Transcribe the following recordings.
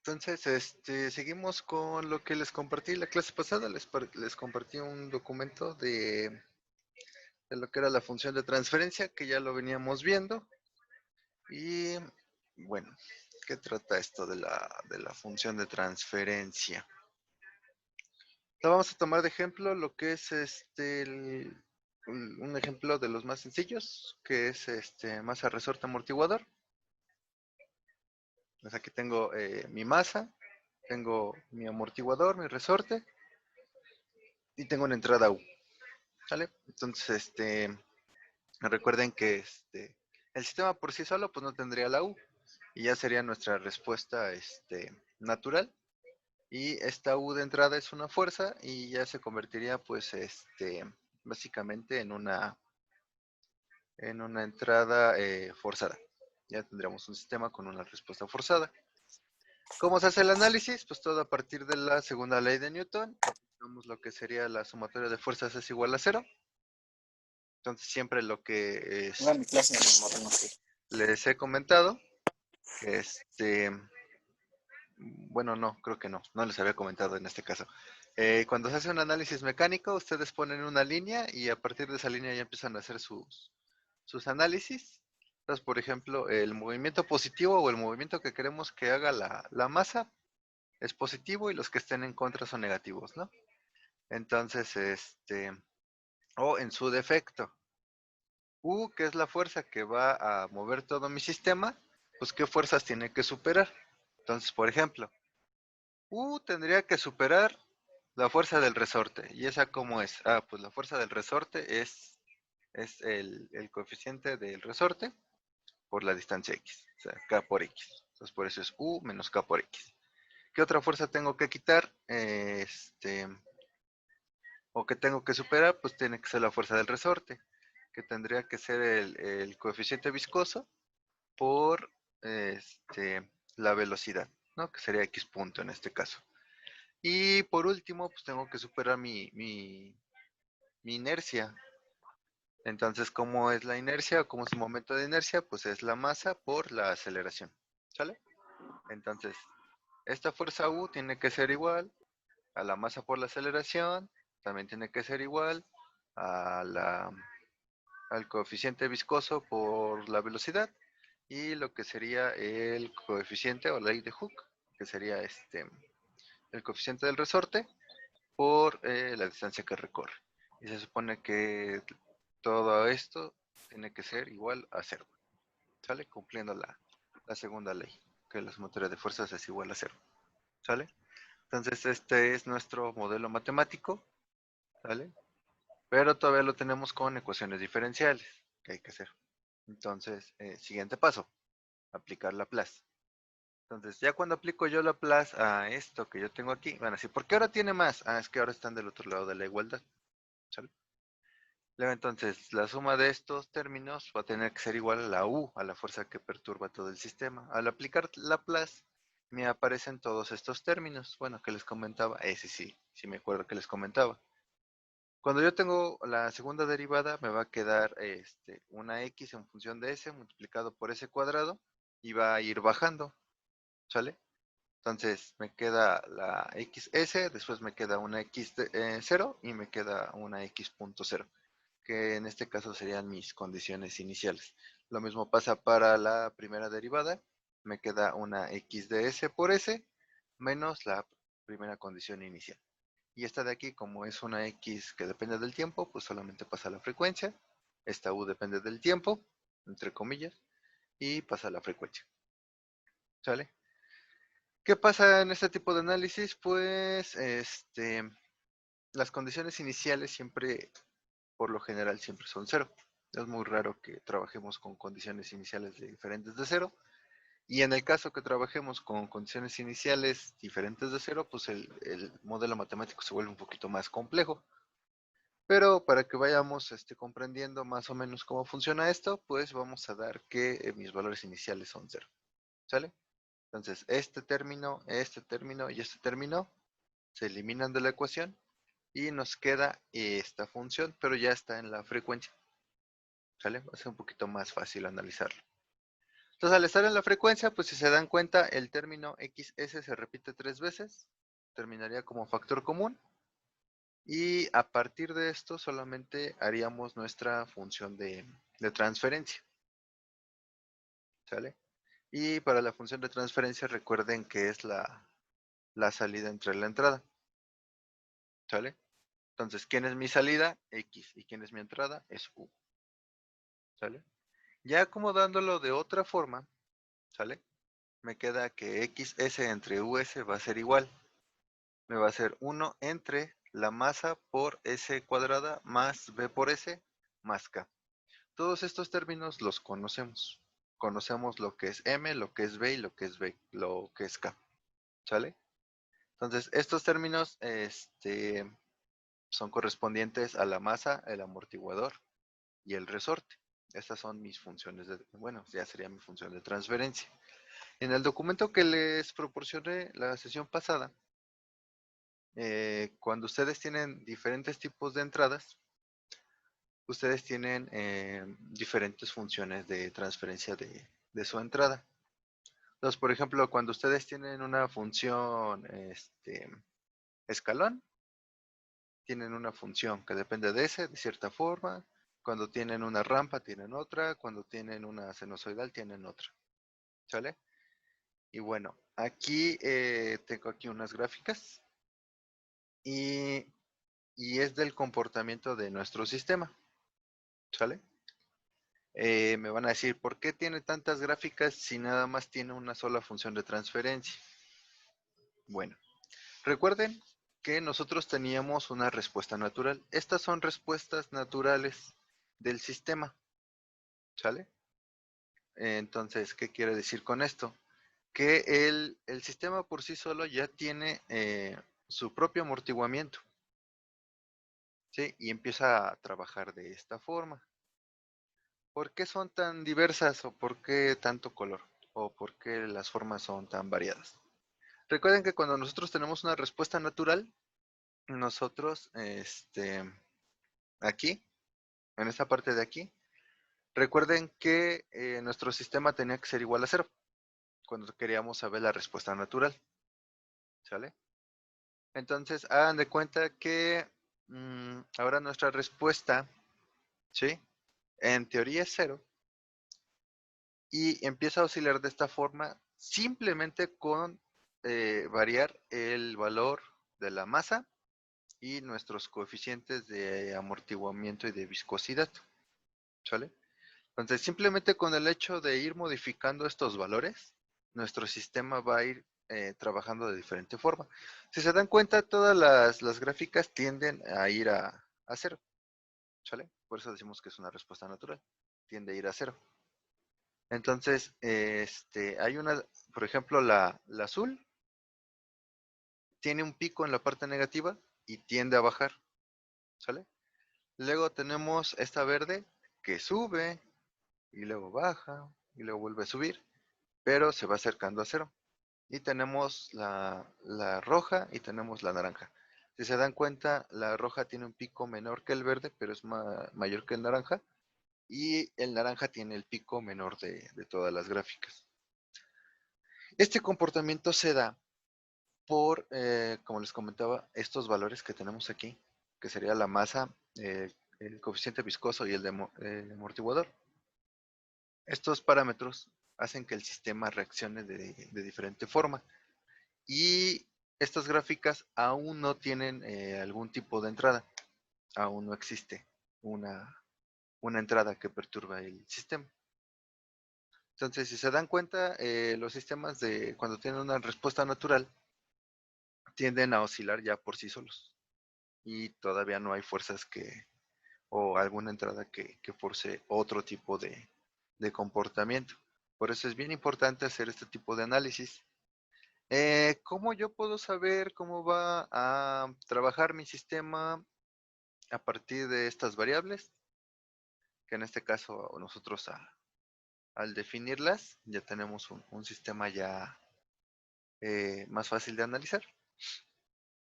Entonces, seguimos con lo que les compartí la clase pasada. Les compartí un documento de lo que era la función de transferencia, que ya lo veníamos viendo. Y bueno, ¿qué trata esto de la función de transferencia? Vamos a tomar de ejemplo lo que es un ejemplo de los más sencillos, que es masa resorte amortiguador. Pues aquí tengo mi masa, tengo mi amortiguador, mi resorte, y tengo una entrada U, ¿sale? Entonces, recuerden que el sistema por sí solo pues no tendría la U, y ya sería nuestra respuesta natural. Y esta U de entrada es una fuerza y ya se convertiría pues básicamente en una entrada forzada. Ya tendríamos un sistema con una respuesta forzada. ¿Cómo se hace el análisis? Pues todo a partir de la segunda ley de Newton. Aplicamos lo que sería la sumatoria de fuerzas es igual a cero. Entonces siempre lo que Era mi clase de moreno, sí. les he comentado, que bueno, no, creo que no les había comentado en este caso. Cuando se hace un análisis mecánico, ustedes ponen una línea y a partir de esa línea ya empiezan a hacer sus análisis. Entonces, por ejemplo, el movimiento positivo o el movimiento que queremos que haga la masa es positivo y los que estén en contra son negativos, ¿no? Entonces, o en su defecto, U, que es la fuerza que va a mover todo mi sistema, pues ¿qué fuerzas tiene que superar? Entonces, por ejemplo, U tendría que superar la fuerza del resorte. ¿Y esa cómo es? Pues la fuerza del resorte es el coeficiente del resorte por la distancia X, o sea, K por X. Entonces por eso es U menos K por X. ¿Qué otra fuerza tengo que quitar? O que tengo que superar, pues tiene que ser la fuerza del resorte, que tendría que ser el coeficiente viscoso por la velocidad, ¿no? Que sería X punto en este caso. Y por último, pues tengo que superar mi inercia. Entonces, ¿cómo es la inercia o cómo es el momento de inercia? Pues es la masa por la aceleración, ¿sale? Entonces, esta fuerza U tiene que ser igual a la masa por la aceleración, también tiene que ser igual a al coeficiente viscoso por la velocidad y lo que sería el coeficiente o ley de Hooke, que sería el coeficiente del resorte por la distancia que recorre. Y se supone que todo esto tiene que ser igual a cero, ¿sale? Cumpliendo la segunda ley, que la sumatoria de fuerzas es igual a cero, ¿sale? Entonces este es nuestro modelo matemático, ¿sale? Pero todavía lo tenemos con ecuaciones diferenciales, que hay que hacer. Entonces, siguiente paso, aplicar Laplace. Entonces, ya cuando aplico yo Laplace a esto que yo tengo aquí, van a decir, ¿por qué ahora tiene más? Es que ahora están del otro lado de la igualdad, ¿sale? Luego entonces, la suma de estos términos va a tener que ser igual a la U, a la fuerza que perturba todo el sistema. Al aplicar Laplace, me aparecen todos estos términos, bueno, que les comentaba, sí me acuerdo que les comentaba. Cuando yo tengo la segunda derivada, me va a quedar una x en función de s multiplicado por s cuadrado y va a ir bajando, ¿sale? Entonces me queda la xs, después me queda una x 0 y me queda una x punto 0, que en este caso serían mis condiciones iniciales. Lo mismo pasa para la primera derivada, me queda una x de s por s menos la primera condición inicial. Y esta de aquí, como es una X que depende del tiempo, pues solamente pasa la frecuencia. Esta U depende del tiempo, entre comillas, y pasa la frecuencia. ¿Sale? ¿Qué pasa en este tipo de análisis? Pues las condiciones iniciales siempre, por lo general, siempre son cero. Es muy raro que trabajemos con condiciones iniciales diferentes de cero. Y en el caso que trabajemos con condiciones iniciales diferentes de cero, pues el modelo matemático se vuelve un poquito más complejo. Pero para que vayamos comprendiendo más o menos cómo funciona esto, pues vamos a dar que mis valores iniciales son cero. ¿Sale? Entonces, este término y este término se eliminan de la ecuación y nos queda esta función, pero ya está en la frecuencia. ¿Sale? Va a ser un poquito más fácil analizarlo. Entonces, al estar en la frecuencia, pues si se dan cuenta, el término XS se repite 3 veces, terminaría como factor común, y a partir de esto solamente haríamos nuestra función de transferencia, ¿sale? Y para la función de transferencia recuerden que es la salida entre la entrada, ¿sale? Entonces, ¿quién es mi salida? X. ¿Y quién es mi entrada? Es U, ¿sale? Ya acomodándolo de otra forma, ¿sale? Me queda que XS entre US va a ser igual. Me va a ser 1 entre la masa por S cuadrada más B por S más K. Todos estos términos los conocemos. Conocemos lo que es M, lo que es B y lo que es K. ¿Sale? Entonces, estos términos son correspondientes a la masa, el amortiguador y el resorte. Estas son mis funciones bueno, ya sería mi función de transferencia. En el documento que les proporcioné la sesión pasada, cuando ustedes tienen diferentes tipos de entradas, ustedes tienen diferentes funciones de transferencia de su entrada. Entonces, por ejemplo, cuando ustedes tienen una función escalón, tienen una función que depende de ese, de cierta forma. Cuando tienen una rampa, tienen otra. Cuando tienen una sinusoidal, tienen otra. ¿Sale? Y bueno, aquí tengo aquí unas gráficas. Y es del comportamiento de nuestro sistema. ¿Sale? Me van a decir, ¿por qué tiene tantas gráficas si nada más tiene una sola función de transferencia? Bueno, recuerden que nosotros teníamos una respuesta natural. Estas son respuestas naturales del sistema. ¿Sale? Entonces, ¿qué quiere decir con esto? Que el sistema por sí solo ya tiene su propio amortiguamiento. ¿Sí? Y empieza a trabajar de esta forma. ¿Por qué son tan diversas o por qué tanto color? ¿O por qué las formas son tan variadas? Recuerden que cuando nosotros tenemos una respuesta natural, nosotros, aquí, en esta parte de aquí, recuerden que nuestro sistema tenía que ser igual a 0 cuando queríamos saber la respuesta natural. ¿Sale? Entonces, hagan de cuenta que ahora nuestra respuesta, ¿sí? En teoría es 0 y empieza a oscilar de esta forma simplemente con variar el valor de la masa y nuestros coeficientes de amortiguamiento y de viscosidad. ¿Sale? Entonces, simplemente con el hecho de ir modificando estos valores, nuestro sistema va a ir trabajando de diferente forma. Si se dan cuenta, todas las gráficas tienden a ir a 0. ¿Sale? Por eso decimos que es una respuesta natural. Tiende a ir a 0. Entonces, hay una, por ejemplo, la azul tiene un pico en la parte negativa y tiende a bajar. ¿Sale? Luego tenemos esta verde que sube y luego baja y luego vuelve a subir, pero se va acercando a 0. Y tenemos la roja y tenemos la naranja. Si se dan cuenta, la roja tiene un pico menor que el verde, pero es mayor que el naranja. Y el naranja tiene el pico menor de todas las gráficas. Este comportamiento se da por, como les comentaba, estos valores que tenemos aquí, que sería la masa, el coeficiente viscoso y el de amortiguador. Estos parámetros hacen que el sistema reaccione de diferente forma. Y estas gráficas aún no tienen algún tipo de entrada. Aún no existe una entrada que perturba el sistema. Entonces, si se dan cuenta, los sistemas cuando tienen una respuesta natural tienden a oscilar ya por sí solos. Y todavía no hay fuerzas o alguna entrada que force otro tipo de comportamiento. Por eso es bien importante hacer este tipo de análisis. ¿Cómo yo puedo saber cómo va a trabajar mi sistema a partir de estas variables? Que en este caso nosotros al definirlas ya tenemos un sistema ya más fácil de analizar.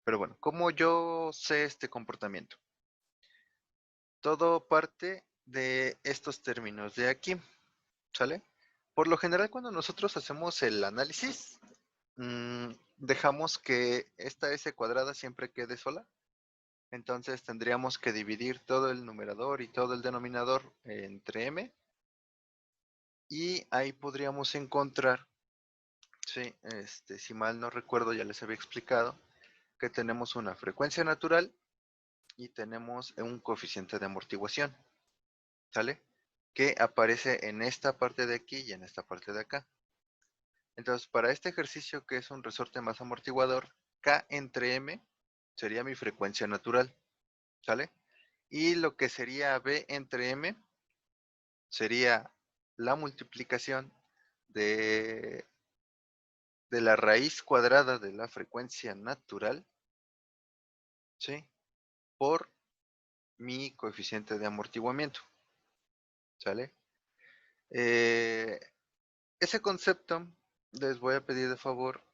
Pero bueno, ¿cómo yo sé este comportamiento? Todo parte de estos términos de aquí, ¿sale? Por lo general, cuando nosotros hacemos el análisis, dejamos que esta S cuadrada siempre quede sola. Entonces tendríamos que dividir todo el numerador y todo el denominador entre m. Y ahí podríamos encontrar, sí, si mal no recuerdo, ya les había explicado, que tenemos una frecuencia natural y tenemos un coeficiente de amortiguación, ¿sale? Que aparece en esta parte de aquí y en esta parte de acá. Entonces, para este ejercicio que es un resorte más amortiguador, K entre M sería mi frecuencia natural, ¿sale? Y lo que sería B entre M sería la multiplicación de la raíz cuadrada de la frecuencia natural, ¿sí? Por mi coeficiente de amortiguamiento, ¿sale? Ese concepto les voy a pedir de favor,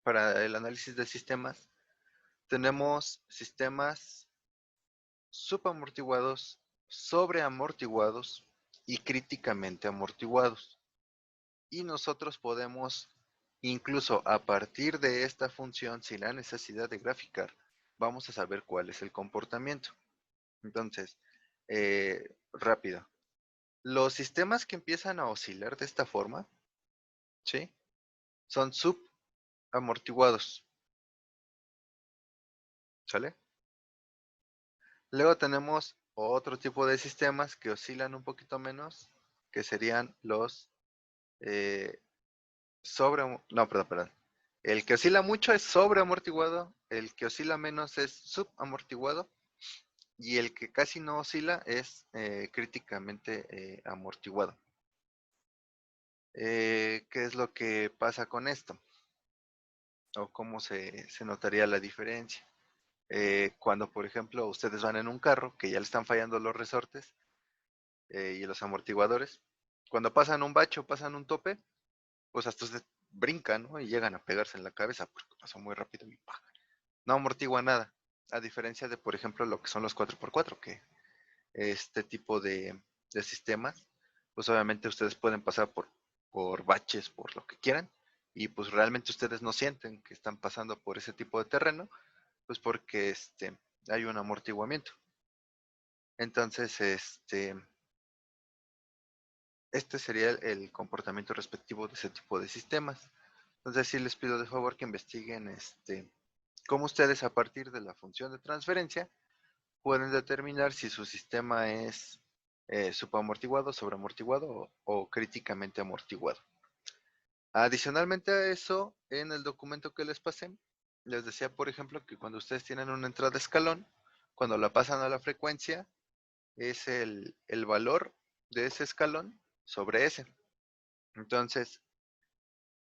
para el análisis de sistemas, tenemos sistemas subamortiguados, sobreamortiguados y críticamente amortiguados. Y nosotros podemos, incluso a partir de esta función, sin la necesidad de graficar, vamos a saber cuál es el comportamiento. Entonces, rápido. Los sistemas que empiezan a oscilar de esta forma, ¿sí? Son subamortiguados, ¿sale? Luego tenemos otro tipo de sistemas que oscilan un poquito menos, que serían los no, perdón. El que oscila mucho es sobreamortiguado, el que oscila menos es subamortiguado y el que casi no oscila es críticamente amortiguado. ¿Qué es lo que pasa con esto? ¿O cómo se notaría la diferencia? Cuando, por ejemplo, ustedes van en un carro que ya le están fallando los resortes y los amortiguadores, cuando pasan un bache o pasan un tope, pues hasta ustedes brincan, ¿no? Y llegan a pegarse en la cabeza porque pasó muy rápido y ¡pah! No amortigua nada, a diferencia de, por ejemplo, lo que son los 4x4, que este tipo de sistemas, pues obviamente ustedes pueden pasar por baches, por lo que quieran, y pues realmente ustedes no sienten que están pasando por ese tipo de terreno, pues porque hay un amortiguamiento. Entonces, este sería el comportamiento respectivo de ese tipo de sistemas. Entonces, sí les pido de favor que investiguen cómo ustedes a partir de la función de transferencia pueden determinar si su sistema es subamortiguado, sobreamortiguado o críticamente amortiguado. Adicionalmente a eso, en el documento que les pasé, les decía, por ejemplo, que cuando ustedes tienen una entrada escalón, cuando la pasan a la frecuencia, es el valor de ese escalón sobre ese. Entonces,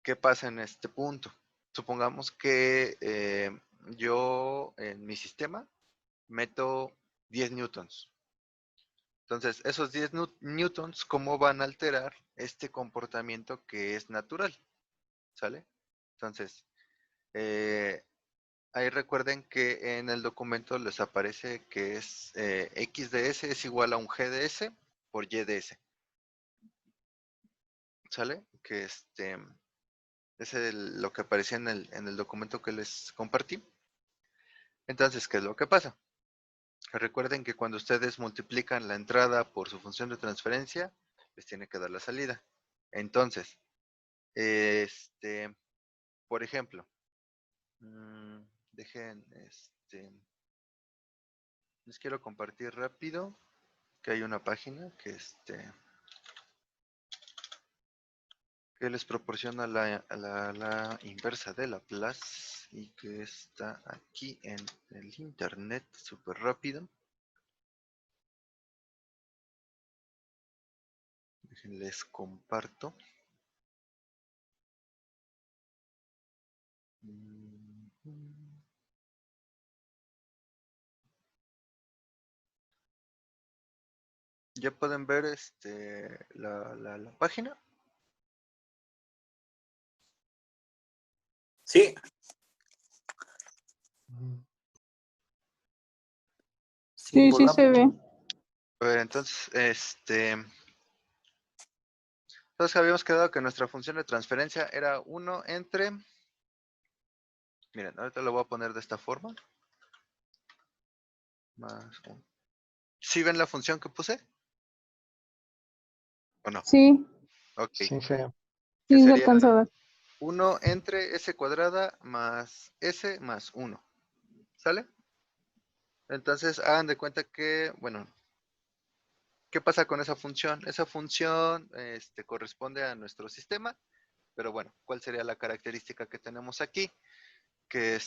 ¿qué pasa en este punto? Supongamos que yo en mi sistema meto 10 newtons. Entonces, esos 10 newtons, ¿cómo van a alterar este comportamiento que es natural? ¿Sale? Entonces, ahí recuerden que en el documento les aparece que es x de s es igual a un g de s por y de s. ¿Sale? Que es lo que aparecía en el documento que les compartí. Entonces, ¿qué es lo que pasa? Recuerden que cuando ustedes multiplican la entrada por su función de transferencia, les tiene que dar la salida. Entonces, por ejemplo, dejen, les quiero compartir rápido que hay una página que les proporciona la inversa de Laplace y que está aquí en el internet súper rápido. Les comparto. Ya pueden ver la página. Sí. Sí, sí se ve. A ver, entonces, Entonces habíamos quedado que nuestra función de transferencia era 1 entre, miren, ahorita lo voy a poner de esta forma, más 1. ¿Sí ven la función que puse? ¿O no? Sí, Ok. Sí, sí. Que sí se sería alcanza a ver. 1 entre s cuadrada más s más 1. ¿Sale? Entonces hagan de cuenta que, bueno, ¿qué pasa con esa función? Esa función corresponde a nuestro sistema, pero bueno, ¿cuál sería la característica que tenemos aquí? Que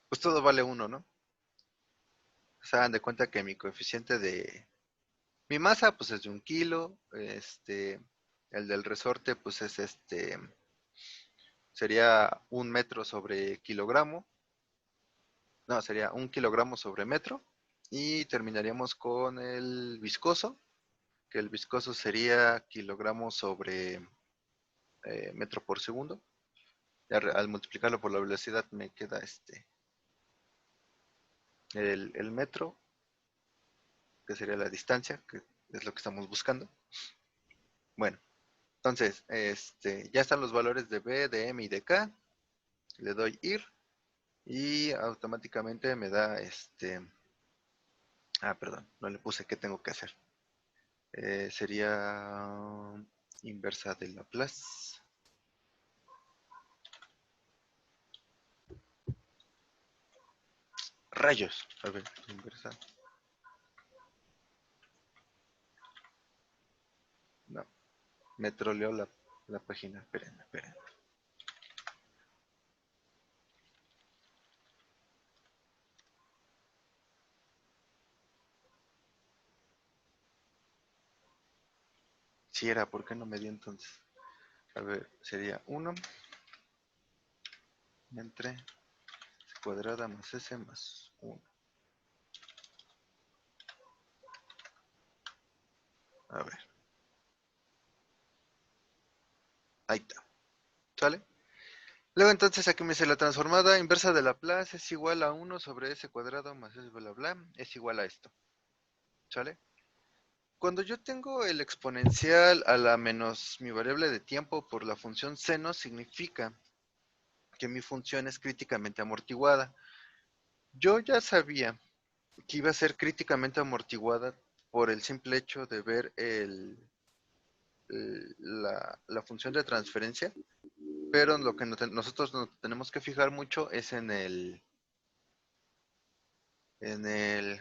pues todo vale 1, ¿no? O sea, hagan de cuenta que mi coeficiente de mi masa, pues es de 1 kilo, el del resorte, pues es sería 1 metro sobre kilogramo, no, sería 1 kilogramo sobre metro, y terminaríamos con el viscoso, que el viscoso sería kilogramo sobre metro por segundo. Y al multiplicarlo por la velocidad me queda el metro, que sería la distancia, que es lo que estamos buscando. Bueno, entonces, ya están los valores de B, de M y de K. Le doy IR y automáticamente me da perdón, no le puse qué tengo que hacer. Sería inversa de Laplace. Rayos. A ver, inversa. No, me troleó la página. Esperen, esperen. Si era, ¿por qué no me dio entonces? A ver, sería 1 entre s cuadrada más s más 1. A ver. Ahí está. ¿Sale? Luego entonces aquí me dice la transformada inversa de Laplace es igual a 1 sobre s cuadrado más s bla bla es igual a esto. ¿Sale? Cuando yo tengo el exponencial a la menos mi variable de tiempo por la función seno, significa que mi función es críticamente amortiguada. Yo ya sabía que iba a ser críticamente amortiguada por el simple hecho de ver la función de transferencia, pero lo que nosotros nos tenemos que fijar mucho es en el, en el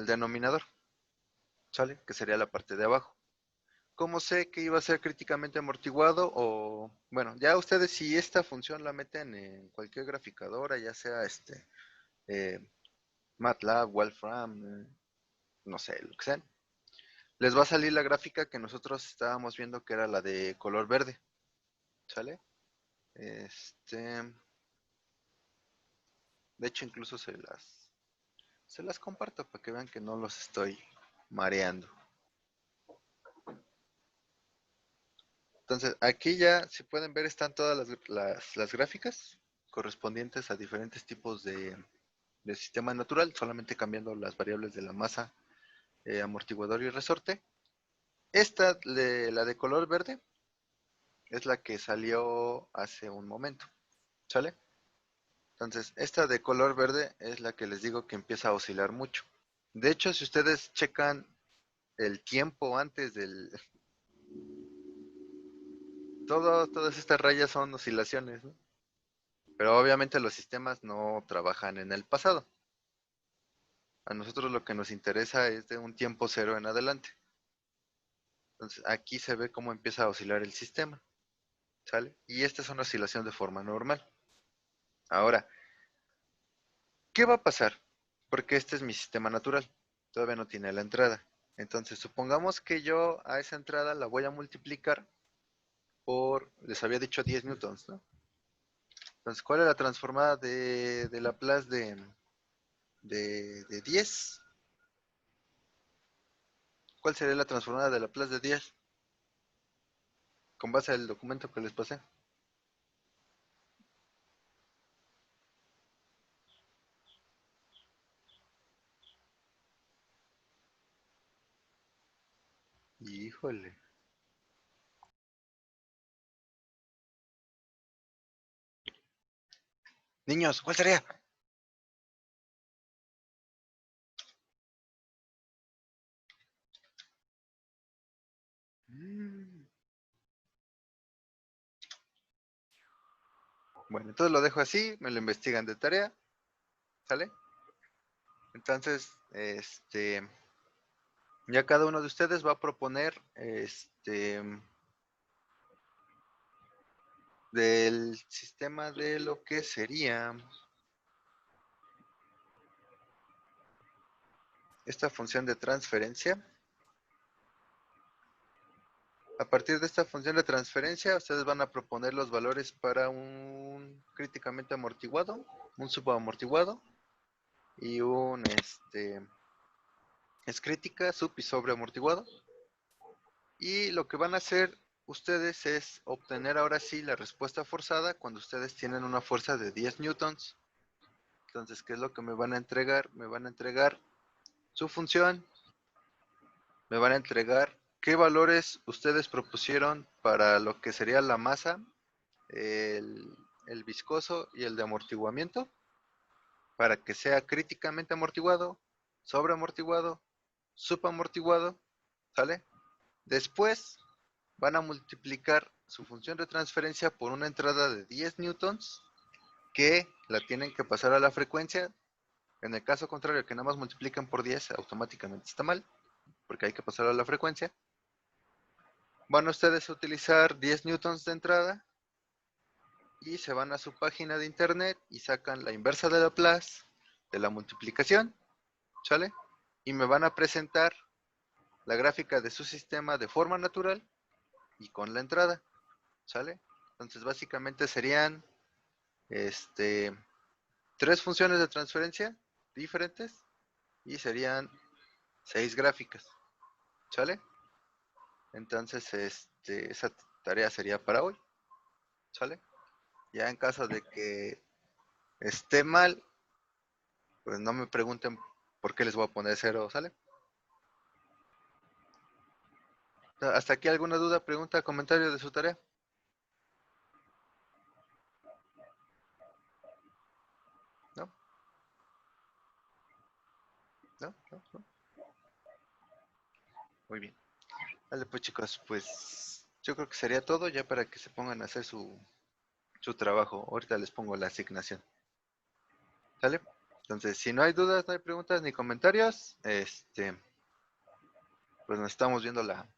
denominador, ¿sale? Que sería la parte de abajo. ¿Cómo sé que iba a ser críticamente amortiguado? O, bueno, ya ustedes si esta función la meten en cualquier graficadora, ya sea eh, MATLAB, Wolfram, no sé, lo que sea, les va a salir la gráfica que nosotros estábamos viendo que era la de color verde, ¿sale? De hecho, incluso se las comparto para que vean que no los estoy mareando. Entonces, aquí ya, si pueden ver, están todas las gráficas correspondientes a diferentes tipos de sistema natural, solamente cambiando las variables de la masa, amortiguador y resorte. Esta, la de color verde, es la que salió hace un momento, ¿sale? Entonces, esta de color verde es la que les digo que empieza a oscilar mucho. De hecho, si ustedes checan el tiempo antes del... todas estas rayas son oscilaciones, ¿no? Pero obviamente los sistemas no trabajan en el pasado. A nosotros lo que nos interesa es de un tiempo cero en adelante. Entonces, aquí se ve cómo empieza a oscilar el sistema, ¿sale? Y esta es una oscilación de forma normal. Ahora, ¿qué va a pasar? Porque este es mi sistema natural. Todavía no tiene la entrada. Entonces, supongamos que yo a esa entrada la voy a multiplicar por, les había dicho 10 newtons, ¿no? Entonces, ¿cuál es la transformada de Laplace de 10? ¿Cuál sería la transformada de Laplace de 10? Con base al documento que les pasé. Híjole. Niños, ¿cuál sería? Bueno, entonces lo dejo así, me lo investigan de tarea, ¿sale? Entonces, ya cada uno de ustedes va a proponer, del sistema de lo que sería esta función de transferencia. A partir de esta función de transferencia, ustedes van a proponer los valores para un críticamente amortiguado, un subamortiguado y un es crítica, sub y sobreamortiguado. Y lo que van a hacer ustedes es obtener ahora sí la respuesta forzada cuando ustedes tienen una fuerza de 10 newtons. Entonces, ¿qué es lo que me van a entregar? Me van a entregar su función, me van a entregar qué valores ustedes propusieron para lo que sería la masa, el viscoso y el de amortiguamiento, para que sea críticamente amortiguado, sobreamortiguado, subamortiguado, ¿sale? Después van a multiplicar su función de transferencia por una entrada de 10 newtons que la tienen que pasar a la frecuencia. En el caso contrario, que nada más multipliquen por 10, automáticamente está mal, porque hay que pasarlo a la frecuencia. Van ustedes a utilizar 10 newtons de entrada y se van a su página de internet y sacan la inversa de Laplace de la multiplicación, ¿sale? Y me van a presentar la gráfica de su sistema de forma natural y con la entrada, ¿sale? Entonces básicamente serían tres funciones de transferencia diferentes y serían 6 gráficas, ¿sale? Entonces esa tarea sería para hoy, ¿sale? Ya en caso de que esté mal, pues no me pregunten por qué les voy a poner cero, ¿sale? ¿Hasta aquí alguna duda, pregunta, comentario de su tarea? ¿No? ¿No? ¿No? ¿No? Muy bien. Vale, pues chicos, pues yo creo que sería todo ya para que se pongan a hacer su trabajo. Ahorita les pongo la asignación. ¿Sale? Entonces, si no hay dudas, no hay preguntas ni comentarios, pues nos estamos viendo la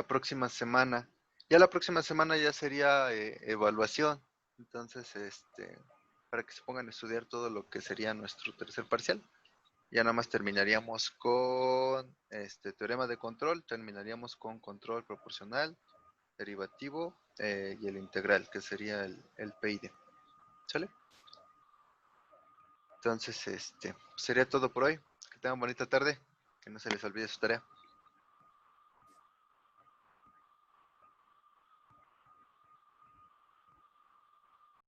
próxima semana. Ya la próxima semana ya sería evaluación. Entonces, para que se pongan a estudiar todo lo que sería nuestro tercer parcial. Ya nada más terminaríamos con teorema de control, terminaríamos con control proporcional, derivativo y el integral, que sería el PID. ¿Sale? Entonces, sería todo por hoy. Que tengan bonita tarde. Que no se les olvide su tarea.